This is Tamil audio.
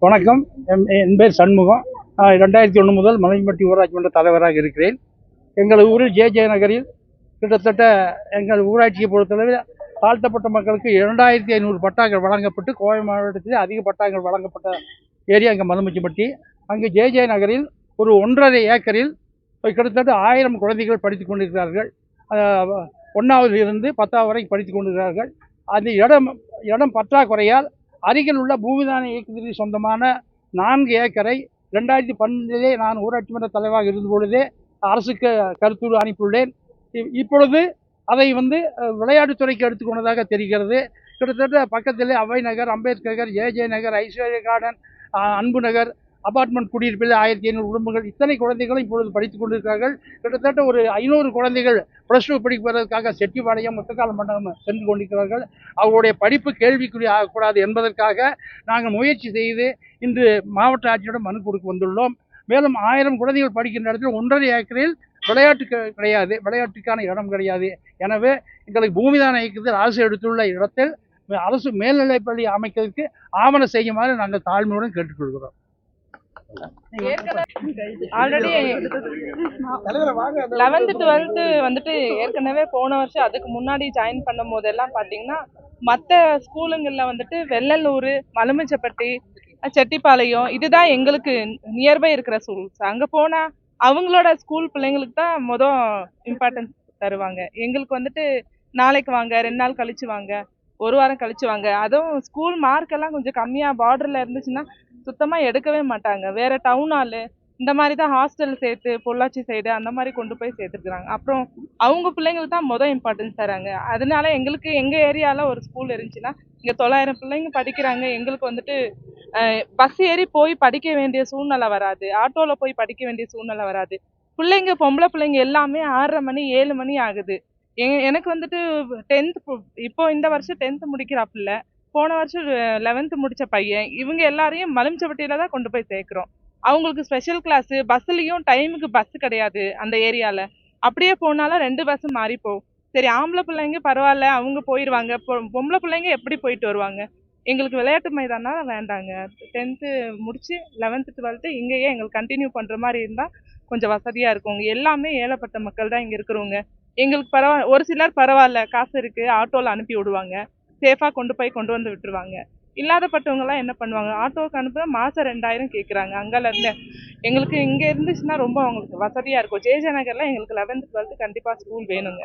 வணக்கம். என் பேர் சண்முகம். 2001 முதல் மலையம்பட்டி ஊராட்சி மன்ற தலைவராக இருக்கிறேன். எங்கள் ஊரில் ஜே நகரில் கிட்டத்தட்ட எங்கள் ஊராட்சியை பொறுத்தளவில் தாழ்த்தப்பட்ட மக்களுக்கு 2500 பட்டாக்கள் வழங்கப்பட்டு கோவை மாவட்டத்தில் அதிக பட்டாக்கள் வழங்கப்பட்ட ஏரியா அங்கே மலையம்பட்டி. அங்கு ஜே நகரில் ஒரு 1.5 ஏக்கரில் கிட்டத்தட்ட 1000 குழந்தைகள் படித்துக் கொண்டிருக்கிறார்கள். 1வது இருந்து 10வது வரைக்கும் படித்துக் கொண்டிருக்கிறார்கள். அந்த இடம் பற்றாக்குறையால் அருகில் உள்ள பூமிதான இயக்கத்திற்கு சொந்தமான 4 ஏக்கரை 2012 நான் ஊராட்சி மன்ற தலைவராக இருந்த பொழுதே அரசுக்கு கருத்துரு அனுப்பியுள்ளேன். இப்பொழுது அதை விளையாட்டுத்துறைக்கு எடுத்துக்கொண்டதாக தெரிகிறது. கிட்டத்தட்ட பக்கத்திலே அவை நகர், அம்பேத்கர், ஜே நகர், ஐஸ்வர்யா கார்டன், அன்பு நகர் அபார்ட்மெண்ட் குடியிருப்பில் 1500 குடும்பங்கள் இத்தனை குழந்தைகளும் இப்பொழுது படித்துக் கொண்டிருக்கிறார்கள். கிட்டத்தட்ட ஒரு 500 குழந்தைகள் +2 படிப்பதற்காக செட்டிப்பாளையம், முத்துக்கால மண்டபம் சென்று கொண்டிருக்கிறார்கள். அவருடைய படிப்பு கேள்விக்குறி ஆகக்கூடாது என்பதற்காக நாங்கள் முயற்சி செய்து இன்று மாவட்ட ஆட்சியிடம் மனு கொடுக்க வந்துள்ளோம். மேலும் 1000 குழந்தைகள் படிக்கின்ற இடத்தில் 1.5 ஏக்கரில் விளையாட்டு கிடையாது, விளையாட்டுக்கான இடம் கிடையாது. எனவே எங்களுக்கு பூமிதான இயக்கத்தில் அரசு எடுத்துள்ள இடத்தில் அரசு மேல்நிலைப்பள்ளி அமைக்கிறதுக்கு ஆவணம் செய்யுமாறு நாங்கள் தாழ்மையுடன் கேட்டுக்கொள்கிறோம். ஆல்ரெடி 11th 12th ஏற்கனவே போன வருஷம் அதுக்கு முன்னாடி ஜாயின் பண்ணும் போதெல்லாம் பாத்தீங்கன்னா மற்ற ஸ்கூலுங்கள்ல வெள்ளலூர், மலுமிச்சப்பட்டி, செட்டிப்பாளையம் இதுதான் எங்களுக்கு நியர்பை இருக்கிற ஸ்கூல்ஸ். அங்க போனா அவங்களோட ஸ்கூல் பிள்ளைங்களுக்கு தான் இம்பார்ட்டன்ஸ் தருவாங்க. எங்களுக்கு நாளைக்கு வாங்க, 2 நாள் கழிச்சு வாங்க, 1 வாரம் கழிச்சு வாங்க. அதுவும் ஸ்கூல் மார்க் எல்லாம் கொஞ்சம் கம்மியா பார்டர்ல இருந்துச்சுன்னா சுத்தமா எடுக்கவே மாட்டாங்க. வேற டவுன் ஹாலு இந்த மாதிரி தான் ஹாஸ்டல் சேர்த்து பொள்ளாச்சி சைடு அந்த மாதிரி கொண்டு போய் சேர்த்துருக்குறாங்க. அப்புறம் அவங்க பிள்ளைங்களுக்கு தான் இம்பார்ட்டன்ஸ் தராங்க. அதனால எங்களுக்கு எங்க ஏரியால ஒரு ஸ்கூல் இருந்துச்சுன்னா இங்க 900 பிள்ளைங்க படிக்கிறாங்க. எங்களுக்கு பஸ் ஏறி போய் படிக்க வேண்டிய சூழ்நிலை வராது, ஆட்டோல போய் படிக்க வேண்டிய சூழ்நிலை வராது. பிள்ளைங்க பொம்பளை பிள்ளைங்க எல்லாமே 6:30 மணி 7 மணி ஆகுது. எனக்கு 10th இப்போ இந்த வருஷம் 10th முடிக்கிறா பிள்ளை, போன வருஷம் 11th முடிச்ச பையன், இவங்க எல்லாரையும் மலுமிச்சப்பட்டியில தான் கொண்டு போய் சேர்க்கிறோம். அவங்களுக்கு ஸ்பெஷல் கிளாஸ், பஸ்லயும் டைமுக்கு பஸ் கிடையாது அந்த ஏரியால. அப்படியே போனாலும் 2 பஸ் மாறி போகும். சரி, ஆம்பளை பிள்ளைங்க பரவாயில்ல, அவங்க போயிடுவாங்க, பொம்பளை பிள்ளைங்க எப்படி போயிட்டு வருவாங்க? எங்களுக்கு விளையாட்டு மைதானம் வேண்டாங்க. 10th முடிச்சு 11th 12th இங்கேயே எங்களுக்கு கண்டினியூ பண்ற மாதிரி இருந்தா கொஞ்சம் வசதியா இருக்கும். எல்லாமே ஏழைப்பட்ட மக்கள் தான் இங்க இருக்கிறவங்க. எங்களுக்கு பரவாயில்ல, ஒரு சிலர் பரவாயில்ல, காசு இருக்கு, ஆட்டோல அனுப்பி விடுவாங்க, சேஃபா கொண்டு வந்து விட்டுருவாங்க. இல்லாதப்பட்டவங்க எல்லாம் என்ன பண்ணுவாங்க, ஆட்டோவுக்கு அனுப்ப மாசம் 2000 கேட்குறாங்க. அங்கல இருந்து எங்களுக்கு இங்க இருந்துச்சுன்னா ரொம்ப அவங்களுக்கு வசதியா இருக்கும். ஜே நகர்ல எங்களுக்கு 11th 12th கண்டிப்பா ஸ்கூல் வேணுங்க.